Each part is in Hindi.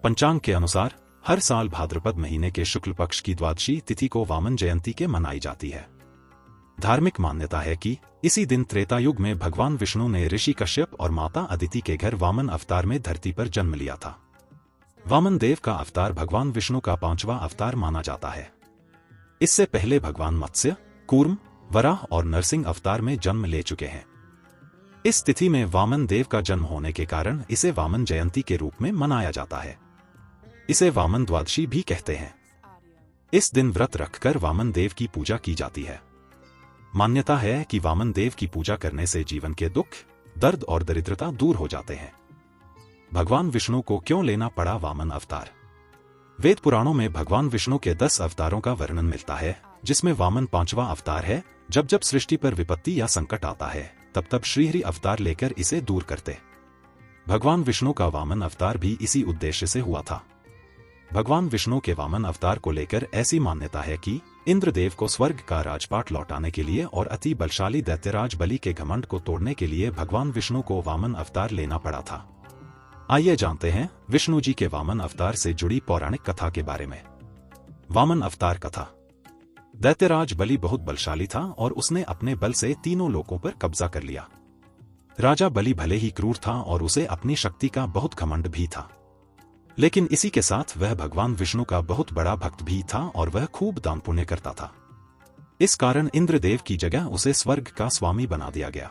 पंचांग के अनुसार हर साल भाद्रपद महीने के शुक्ल पक्ष की द्वादशी तिथि को वामन जयंती के मनाई जाती है। धार्मिक मान्यता है कि इसी दिन त्रेता युग में भगवान विष्णु ने ऋषि कश्यप और माता अदिति के घर वामन अवतार में धरती पर जन्म लिया था। वामन देव का अवतार भगवान विष्णु का 5वां अवतार माना जाता है। इससे पहले भगवान मत्स्य, कूर्म, वराह और नरसिंह अवतार में जन्म ले चुके हैं। इस तिथि में वामन देव का जन्म होने के कारण इसे वामन जयंती के रूप में मनाया जाता है। इसे वामन द्वादशी भी कहते हैं। इस दिन व्रत रखकर वामन देव की पूजा की जाती है। मान्यता है कि वामन देव की पूजा करने से जीवन के दुख, दर्द और दरिद्रता दूर हो जाते हैं। भगवान विष्णु को क्यों लेना पड़ा वामन अवतार? वेद पुराणों में भगवान विष्णु के 10 अवतारों का वर्णन मिलता है, जिसमें वामन 5वां अवतार है। जब जब सृष्टि पर विपत्ति या संकट आता है, तब तब श्रीहरि अवतार लेकर इसे दूर करते। भगवान विष्णु का वामन अवतार भी इसी उद्देश्य से हुआ था। भगवान विष्णु के वामन अवतार को लेकर ऐसी मान्यता है कि इंद्रदेव को स्वर्ग का राजपाट लौटाने के लिए और अति बलशाली दैत्यराज बलि के घमंड को तोड़ने के लिए भगवान विष्णु को वामन अवतार लेना पड़ा था। आइए जानते हैं विष्णु जी के वामन अवतार से जुड़ी पौराणिक कथा के बारे में। वामन अवतार कथा। दैत्यराज बलि बहुत बलशाली था और उसने अपने बल से तीनों लोकों पर कब्जा कर लिया। राजा बलि भले ही क्रूर था और उसे अपनी शक्ति का बहुत घमंड भी था, लेकिन इसी के साथ वह भगवान विष्णु का बहुत बड़ा भक्त भी था और वह खूब दान पुण्य करता था। इस कारण इंद्रदेव की जगह उसे स्वर्ग का स्वामी बना दिया गया।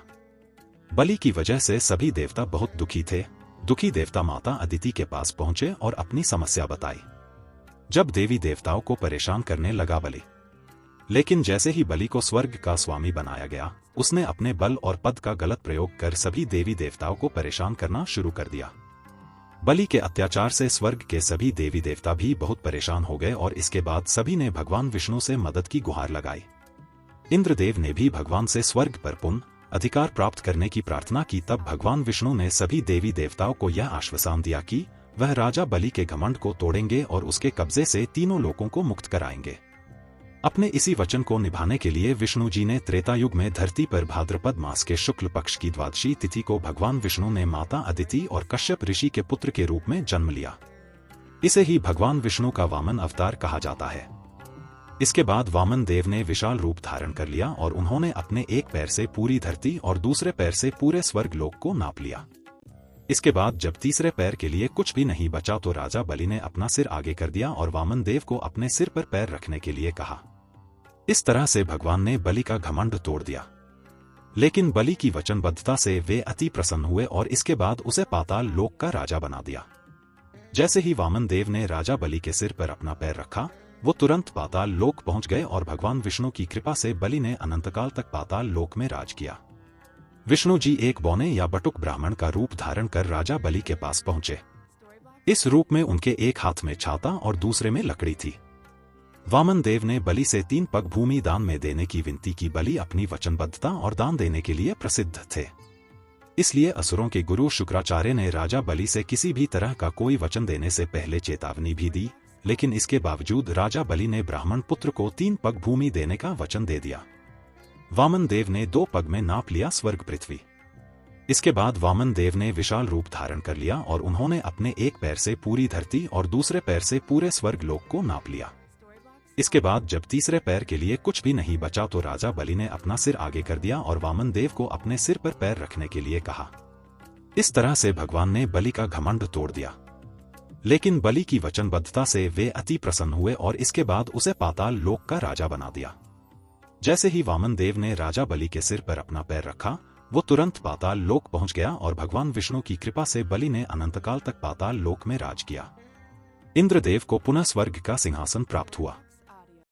बलि की वजह से सभी देवता बहुत दुखी थे। दुखी देवता माता अदिति के पास पहुंचे और अपनी समस्या बताई। जब देवी देवताओं को परेशान करने लगा बलि, लेकिन जैसे ही बलि को स्वर्ग का स्वामी बनाया गया, उसने अपने बल और पद का गलत प्रयोग कर सभी देवी देवताओं को परेशान करना शुरू कर दिया। बलि के अत्याचार से स्वर्ग के सभी देवी देवता भी बहुत परेशान हो गए और इसके बाद सभी ने भगवान विष्णु से मदद की गुहार लगाई। इंद्रदेव ने भी भगवान से स्वर्ग पर पुण्य अधिकार प्राप्त करने की प्रार्थना की। तब भगवान विष्णु ने सभी देवी देवताओं को यह आश्वासन दिया कि वह राजा बलि के घमंड को तोड़ेंगे और उसके कब्जे से तीनों लोकों को मुक्त कराएंगे। अपने इसी वचन को निभाने के लिए विष्णु जी ने त्रेता युग में धरती पर भाद्रपद मास के शुक्ल पक्ष की द्वादशी तिथि को भगवान विष्णु ने माता अदिति और कश्यप ऋषि के पुत्र के रूप में जन्म लिया। इसे ही भगवान विष्णु का वामन अवतार कहा जाता है। इसके बाद वामन देव ने विशाल रूप धारण कर लिया और उन्होंने अपने एक पैर से पूरी धरती और दूसरे पैर से पूरे स्वर्ग लोक को नाप लिया। इसके बाद जब तीसरे पैर के लिए कुछ भी नहीं बचा तो राजा बलि ने अपना सिर आगे कर दिया और वामन देव को अपने सिर पर पैर रखने के लिए कहा। इस तरह से भगवान ने बलि का घमंड तोड़ दिया। लेकिन बलि की वचनबद्धता से वे अति प्रसन्न हुए और इसके बाद उसे पाताल लोक का राजा बना दिया। जैसे ही वामन देव ने राजा बलि के सिर पर अपना पैर रखा, वो तुरंत पाताल लोक पहुंच गए और भगवान विष्णु की कृपा से बलि ने अनंतकाल तक पाताल लोक में राज किया। विष्णु जी एक बौने या बटुक ब्राह्मण का रूप धारण कर राजा बलि के पास पहुंचे। इस रूप में उनके एक हाथ में छाता और दूसरे में लकड़ी थी। वामन देव ने बलि से 3 पग भूमि दान में देने की विनती की। बलि अपनी वचनबद्धता और दान देने के लिए प्रसिद्ध थे, इसलिए असुरों के गुरु शुक्राचार्य ने राजा बलि से किसी भी तरह का कोई वचन देने से पहले चेतावनी भी दी, लेकिन इसके बावजूद राजा बलि ने ब्राह्मण पुत्र को 3 पग भूमि देने का वचन दे दिया। वामन देव ने 2 पग में नाप लिया स्वर्ग पृथ्वी। इसके बाद वामन देव ने विशाल रूप धारण कर लिया और उन्होंने अपने एक पैर से पूरी धरती और दूसरे पैर से पूरे स्वर्ग लोक को नाप लिया। इसके बाद जब तीसरे पैर के लिए कुछ भी नहीं बचा तो राजा बलि ने अपना सिर आगे कर दिया और वामन देव को अपने सिर पर पैर रखने के लिए कहा। इस तरह से भगवान ने बलि का घमंड तोड़ दिया। लेकिन बलि की वचनबद्धता से वे अति प्रसन्न हुए और इसके बाद उसे पाताल लोक का राजा बना दिया। जैसे ही वामन देव ने राजा बलि के सिर पर अपना पैर रखा, वो तुरंत पाताल लोक पहुंच गया और भगवान विष्णु की कृपा से बलि ने अनंतकाल तक पाताल लोक में राज किया। इंद्रदेव को पुनः स्वर्ग का सिंहासन प्राप्त हुआ।